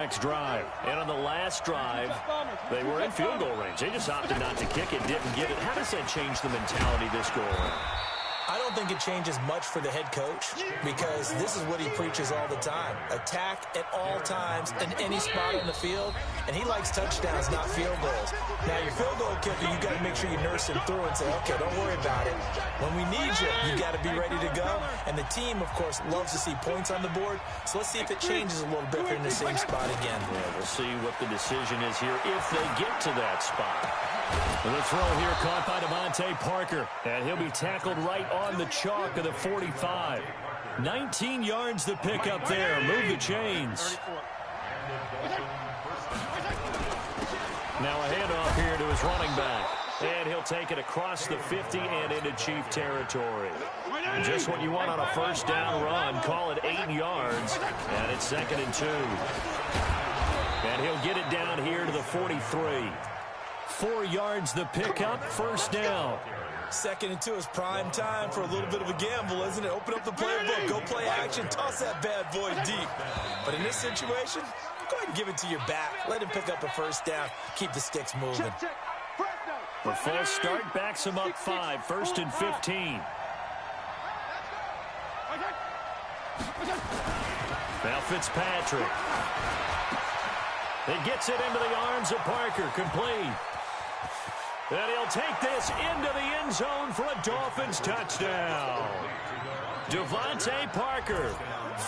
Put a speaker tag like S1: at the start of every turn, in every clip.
S1: Next drive. And on the last drive, they were in field goal range. They just opted not to kick it, didn't get it. How does that change the mentality this go around?
S2: I don't think it changes much for the head coach because this is what he preaches all the time. Attack at all times in any spot on the field, and he likes touchdowns, not field goals. Now, your field goal kicker, you got to make sure you nurse him through and say, okay, don't worry about it. When we need you, you got to be ready to go. And the team, of course, loves to see points on the board. So let's see if it changes a little bit if they're in the same spot again.
S1: Yeah, we'll see what the decision is here if they get to that spot. And the throw here caught by Devontae Parker. And he'll be tackled right on the chalk of the 45. 19 yards to pick up there. Move the chains. Now a handoff here to his running back. And he'll take it across the 50 and into Chief territory. And just what you want on a first down run. Call it 8 yards. And it's 2nd and 2. And he'll get it down here to the 43. 4 yards the pickup, first down.
S2: 2nd and 2 is prime time for a little bit of a gamble, isn't it? Open up the playbook, go play action, toss that bad boy deep. But in this situation, go ahead and give it to your back. Let him pick up a first down, keep the sticks moving.
S1: The false start backs him up 5, 1st and 15. Now Fitzpatrick. He gets it into the arms of Parker, complete. And he'll take this into the end zone for a Dolphins touchdown. Devontae Parker,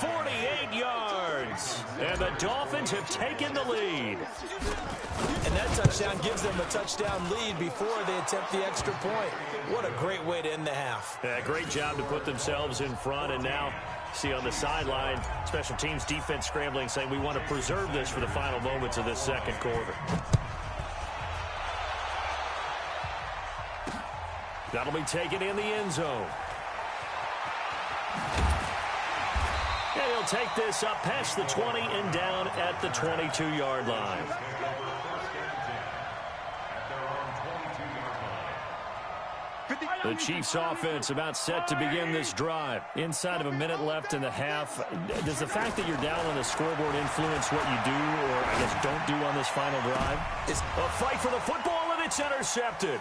S1: 48 yards. And the Dolphins have taken the lead.
S2: And that touchdown gives them a touchdown lead before they attempt the extra point. What a great way to end the half.
S1: Yeah, great job to put themselves in front. And now, see on the sideline, special teams defense scrambling, saying we want to preserve this for the final moments of this second quarter. That'll be taken in the end zone. And he'll take this up past the 20 and down at the 22-yard line. The Chiefs offense about set to begin this drive. Inside of a minute left in the half. Does the fact that you're down on the scoreboard influence what you do or, I guess, don't do on this final drive?
S2: It's
S1: a fight for the football, and it's intercepted.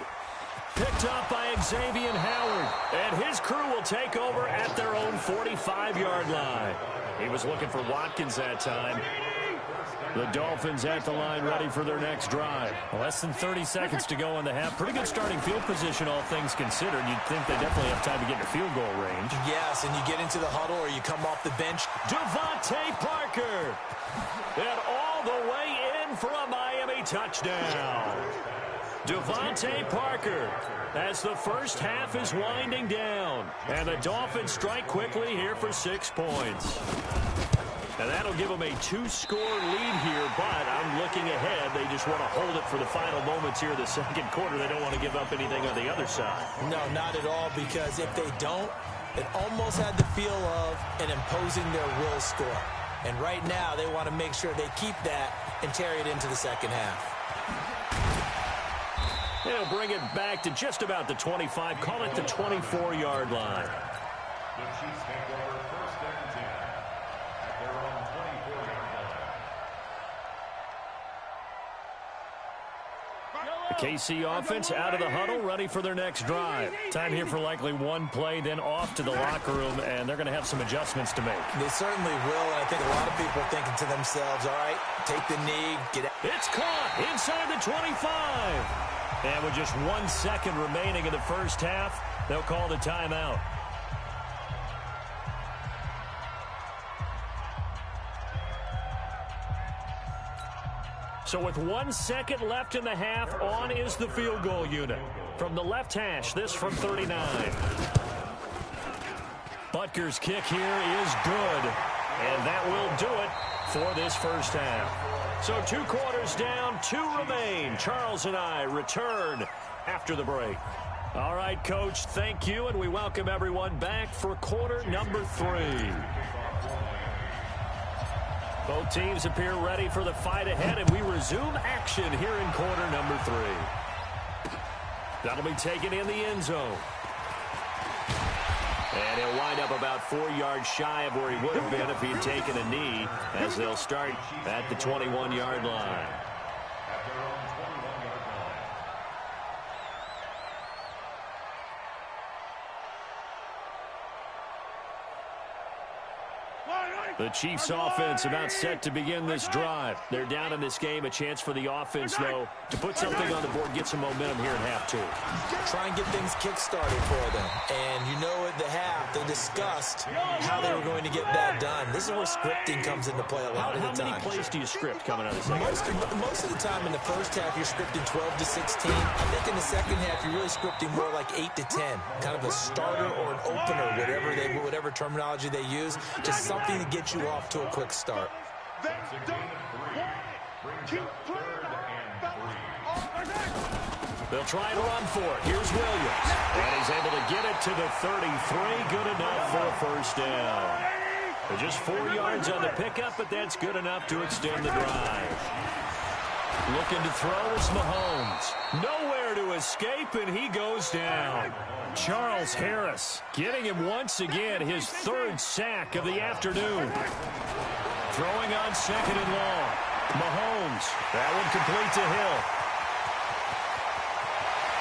S1: Picked up by Xavier Howard. And his crew will take over at their own 45-yard line. He was looking for Watkins that time. The Dolphins at the line ready for their next drive. Less than 30 seconds to go in the half. Pretty good starting field position, all things considered. You'd think they definitely have time to get to field goal range.
S2: Yes, and you get into the huddle or you come off the bench.
S1: Devontae Parker. And all the way in for a Miami touchdown. Devontae Parker as the first half is winding down. And the Dolphins strike quickly here for 6 points. And that'll give them a 2-score lead here, but I'm looking ahead. They just want to hold it for the final moments here of the second quarter. They don't want to give up anything on the other side.
S2: No, not at all, because if they don't, it almost had the feel of an imposing their will score. And right now, they want to make sure they keep that and carry it into the second half.
S1: They'll bring it back to just about the 25, call it the 24-yard line. The KC offense out of the huddle, ready for their next drive. Time here for likely one play, then off to the locker room, and they're going to have some adjustments to make.
S2: They certainly will, and I think a lot of people are thinking to themselves, all right, take the knee, get out.
S1: It's caught inside the 25. And with just 1 second remaining in the first half, they'll call the timeout. So with 1 second left in the half, on is the field goal unit. From the left hash, this from 39. Butker's kick here is good. And that will do it for this first half. So 2 quarters down, 2 remain. Charles and I return after the break. All right, Coach, thank you, and we welcome everyone back for quarter number 3. Both teams appear ready for the fight ahead, and we resume action here in quarter number 3. That'll be taken in the end zone. And he'll wind up about 4 yards shy of where he would have been if he had taken a knee, as they'll start at the 21-yard line. The Chiefs offense about set to begin this drive. They're down in this game. A chance for the offense, though, to put something on the board, get some momentum here in half two.
S2: Try and get things kick-started for them. And you know at the half, they discussed how they were going to get that done. This is where scripting comes into play a lot of the time.
S1: How many plays do you script coming out of the second half?
S2: Most of the time in the first half, you're scripting 12 to 16. I think in the second half, you're really scripting more like 8 to 10. Kind of a starter or an opener, whatever terminology they use. Just something to get you off to a quick start.
S1: They'll try and run for it. Here's Williams. And he's able to get it to the 33. Good enough for a first down. Just 4 yards on the pickup, but that's good enough to extend the drive. Looking to throw is Mahomes. Nowhere to escape, and he goes down. Charles Harris getting him once again his 3rd sack of the afternoon. Throwing on 2nd and long. Mahomes. That one complete to Hill.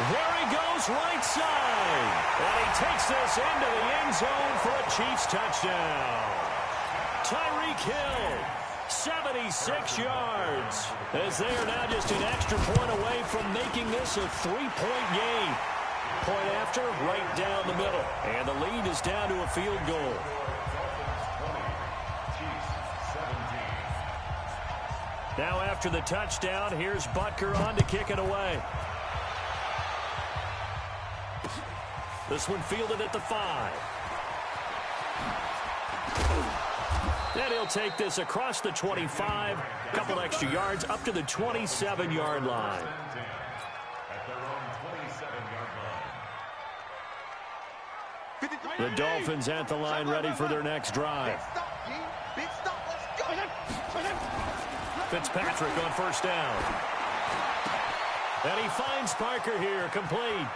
S1: There he goes, right side. And he takes this into the end zone for a Chiefs touchdown. Tyreek Hill, 76 yards, as they are now just an extra point away from making this a 3-point game. Point after, right down the middle. And the lead is down to a field goal. Now after the touchdown, here's Butker on to kick it away. This one fielded at the 5. Then he'll take this across the 25, a couple extra yards, up to the 27-yard line. The Dolphins at the line, ready for their next drive. Fitzpatrick on first down. And he finds Parker here, complete.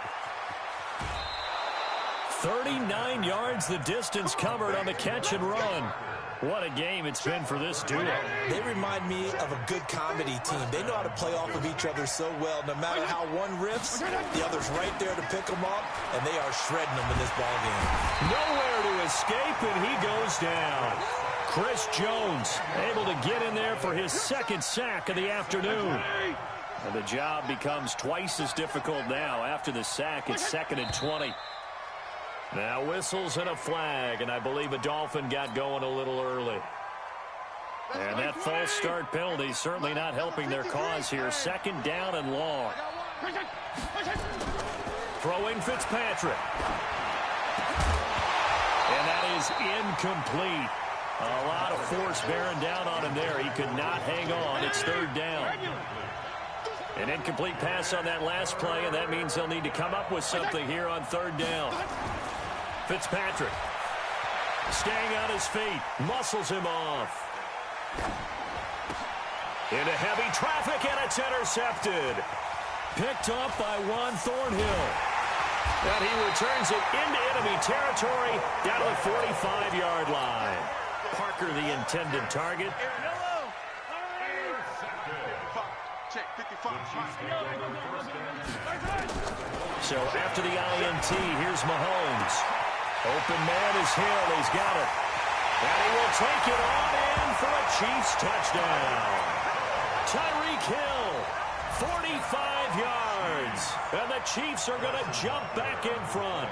S1: 39 yards the distance covered on the catch and run. What a game it's been for this duo.
S2: They remind me of a good comedy team. They know how to play off of each other so well. No matter how one riffs, the other's right there to pick them up, and they are shredding them in this ballgame.
S1: Nowhere to escape, and he goes down. Chris Jones able to get in there for his 2nd sack of the afternoon. And the job becomes twice as difficult now. After the sack, it's 2nd and 20. Now whistles and a flag, and I believe a Dolphin got going a little early. And that false start penalty certainly not helping their cause here. 2nd down and long. Throwing Fitzpatrick. And that is incomplete. A lot of force bearing down on him there. He could not hang on. It's 3rd down. An incomplete pass on that last play, and that means they'll need to come up with something here on 3rd down. Fitzpatrick staying on his feet, muscles him off. Into heavy traffic, and it's intercepted. Picked up by Juan Thornhill. And he returns it into enemy territory down to the 45-yard line. Parker, the intended target. So after the INT, here's Mahomes. Open man is Hill. He's got it. And he will take it on in for a Chiefs touchdown. Tyreek Hill, 45 yards. And the Chiefs are going to jump back in front.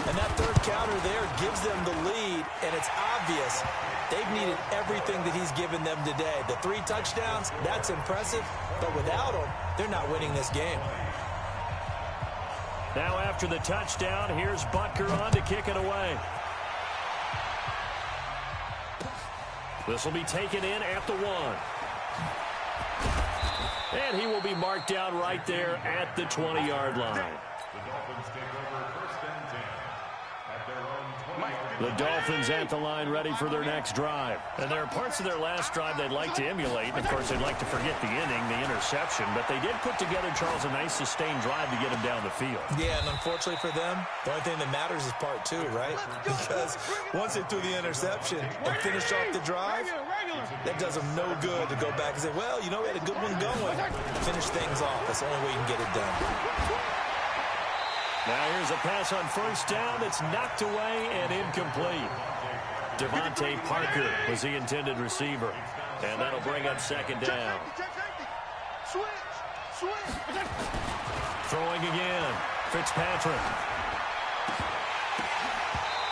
S2: And that 3rd counter there gives them the lead, and it's obvious they've needed everything that he's given them today. The 3 touchdowns, that's impressive, but without him, they're not winning this game.
S1: Now after the touchdown, here's Butker on to kick it away. This will be taken in at the 1. And he will be marked down right there at the 20-yard line.
S3: The Dolphins take over 1st and 10 at their own 20.
S1: The Dolphins at the line ready for their next drive. And there are parts of their last drive they'd like to emulate. And, of course, they'd like to forget the inning, the interception. But they did put together, Charles, a nice sustained drive to get him down the field.
S2: Yeah, and unfortunately for them, the only thing that matters is part two, right? Because once they threw the interception and finished off the drive, that does them no good to go back and say, well, you know, we had a good one going. Finish things off. That's the only way you can get it done.
S1: Now here's a pass on first down that's knocked away and incomplete. Devontae Parker was the intended receiver. And that'll bring up second down. Throwing again. Fitzpatrick.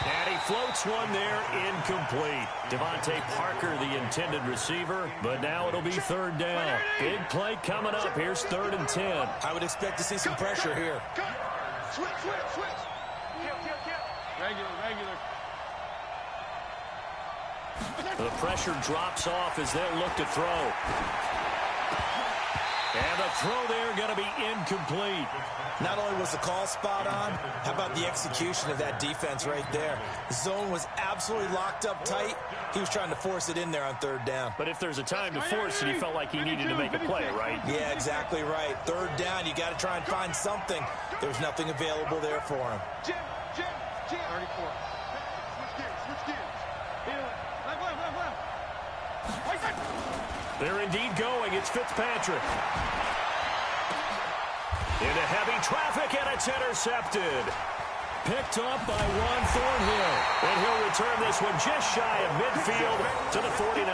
S1: And he floats one there, incomplete. Devontae Parker, the intended receiver, but now it'll be third down. Big play coming up. Here's 3rd and 10.
S2: I would expect to see some pressure here.
S3: Switch. Regular.
S1: The pressure drops off as they'll look to throw. And the throw there going to be incomplete.
S2: Not only was the call spot on, how about the execution of that defense right there? The zone was absolutely locked up tight. He was trying to force it in there on 3rd down.
S1: But if there's a time to force it, he felt like he needed to make a play, right?
S2: Yeah, exactly right. 3rd down, you got to try and find something. There's nothing available there for him.
S3: Jim. 34. Switch gears. Left.
S1: They're indeed going. It's Fitzpatrick. Into heavy traffic, and it's intercepted. Picked up by Juan Thornhill. And he'll return this one just shy of midfield to the 49.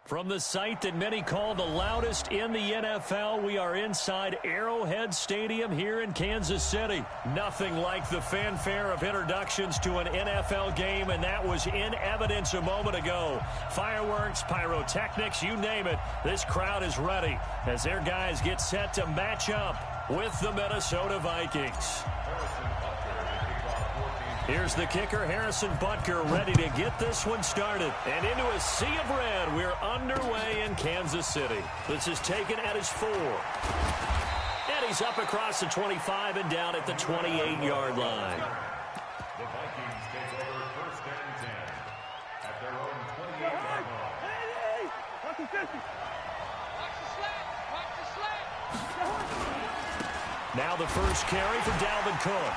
S1: From the site that many call the loudest in the NFL, we are inside Arrowhead Stadium here in Kansas City. Nothing like the fanfare of introductions to an NFL game, and that was in evidence a moment ago. Fireworks, pyrotechnics, you name it, this crowd is ready as their guys get set to match up with the Minnesota Vikings. Here's the kicker, Harrison Butker, ready to get this one started. And into a sea of red, we're underway in Kansas City. This is taken at his 4. And he's up across the 25 and down at the 28-yard line.
S4: The Vikings take over 1st and 10 at their own 28-yard line.
S3: Watch the slant.
S1: Now the first carry for Dalvin Cook.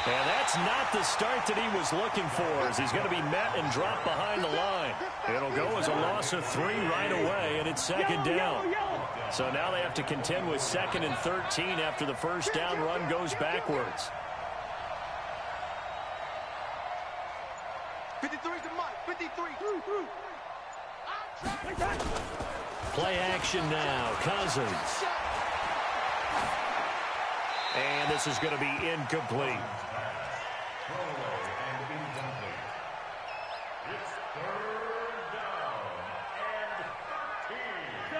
S1: And that's not the start that he was looking for, as he's going to be met and dropped behind the line. It'll go as a loss of 3 right away, and it's 2nd down. So now they have to contend with 2nd and 13 after the first down run goes backwards.
S3: 53 to Mike. 53.
S1: Play action now. Cousins. And this is going to be incomplete.
S4: Throwaway and incomplete. It's 3rd down and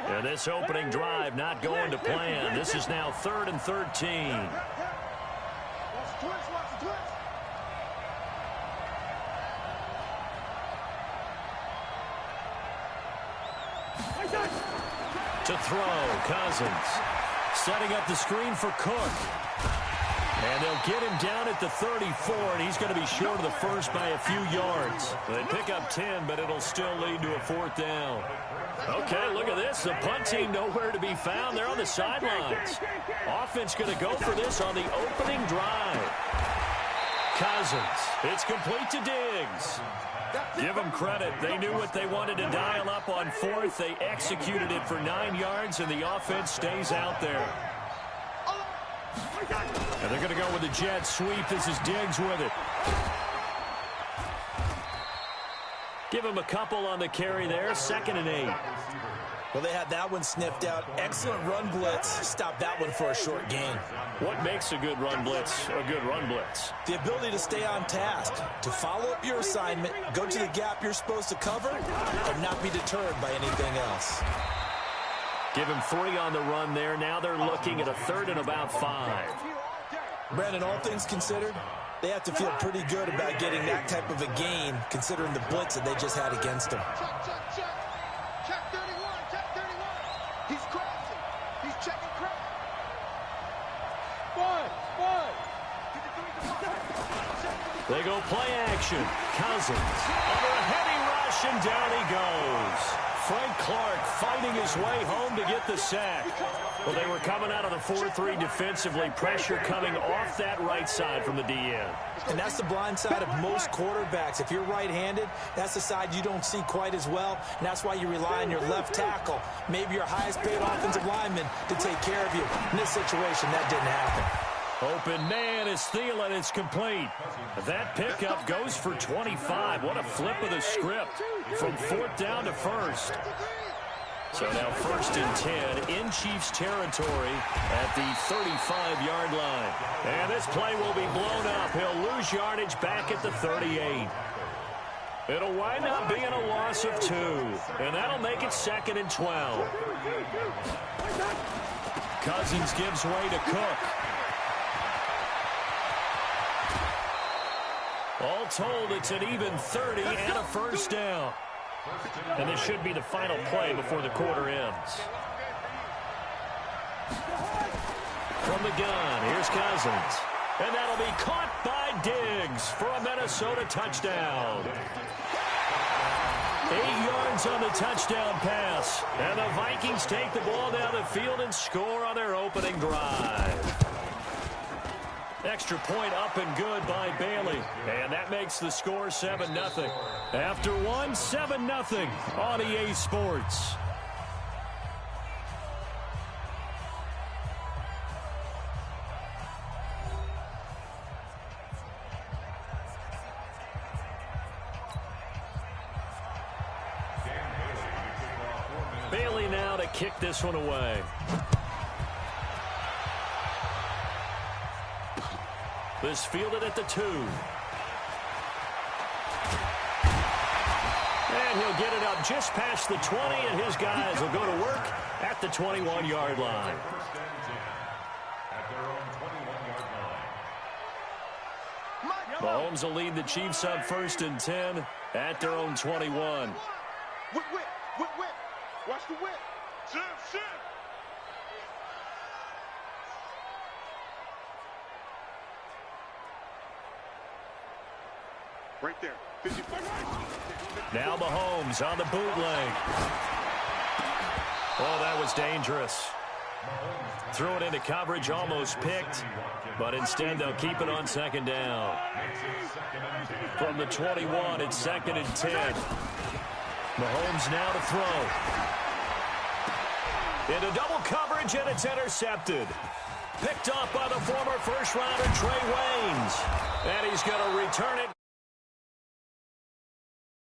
S4: 13.
S1: And this opening drive not going to plan. This is now 3rd and 13.
S3: Watch the twist.
S1: To throw, Cousins. Setting up the screen for Cook. And they'll get him down at the 34, and he's going to be short of the first by a few yards. They pick up 10, but it'll still lead to a 4th down. Okay, look at this. The punt team nowhere to be found. They're on the sidelines. Offense going to go for this on the opening drive. Cousins. It's complete to Diggs. Give them credit. They knew what they wanted to dial up on 4th. They executed it for 9 yards, and the offense stays out there. And they're going to go with the jet sweep. This is Diggs with it. Give him a couple on the carry there. 2nd and 8.
S2: Well, they had that one sniffed out. Excellent run blitz. Stop that one for a short gain.
S1: What makes a good run blitz a good run blitz?
S2: The ability to stay on task, to follow up your assignment, go to the gap you're supposed to cover, and not be deterred by anything else.
S1: Give him 3 on the run there. Now they're looking at a 3rd and about 5.
S2: Brandon, all things considered, they have to feel pretty good about getting that type of a gain, considering the blitz that they just had against them.
S3: Check 31, check 31. He's crossing. He's checking cross. One.
S1: They go play action. Cousins under a heavy rush, and down he goes. Frank Clark fighting his way home to get the sack. Well, they were coming out of the 4-3 defensively. Pressure coming off that right side from the DN.
S2: And that's the blind side of most quarterbacks. If you're right-handed, that's the side you don't see quite as well. And that's why you rely on your left tackle, maybe your highest-paid offensive lineman, to take care of you. In this situation, that didn't happen.
S1: Open man is Thielen. It's complete. That pickup goes for 25. What a flip of the script from 4th down to 1st. So now 1st and 10 in Chiefs territory at the 35-yard line. And this play will be blown up. He'll lose yardage back at the 38. It'll wind up being a loss of 2. And that'll make it 2nd and 12. Cousins gives way to Cook. All told, it's an even 30 and a 1st down. And this should be the final play before the quarter ends. From the gun, here's Cousins. And that'll be caught by Diggs for a Minnesota touchdown. 8 yards on the touchdown pass. And the Vikings take the ball down the field and score on their opening drive. Extra point up and good by Bailey. And that makes the score 7-0. After one, 7-0 on EA Sports. Bailey now to kick this one away. This fielded at the 2. And he'll get it up just past the 20, and his guys will go to work at the 21-yard line. Mahomes will lead the Chiefs up 1st and 10 at their own 21.
S3: Whip. Watch the whip. Shift. Right there. 55.
S1: Now Mahomes on the bootleg. Oh, that was dangerous. Threw it into coverage, almost picked, but instead they'll keep it on 2nd down. From the 21, it's 2nd and 10. Mahomes now to throw. Into double coverage, and it's intercepted. Picked off by the former first-rounder Trey Waynes. And he's going to return it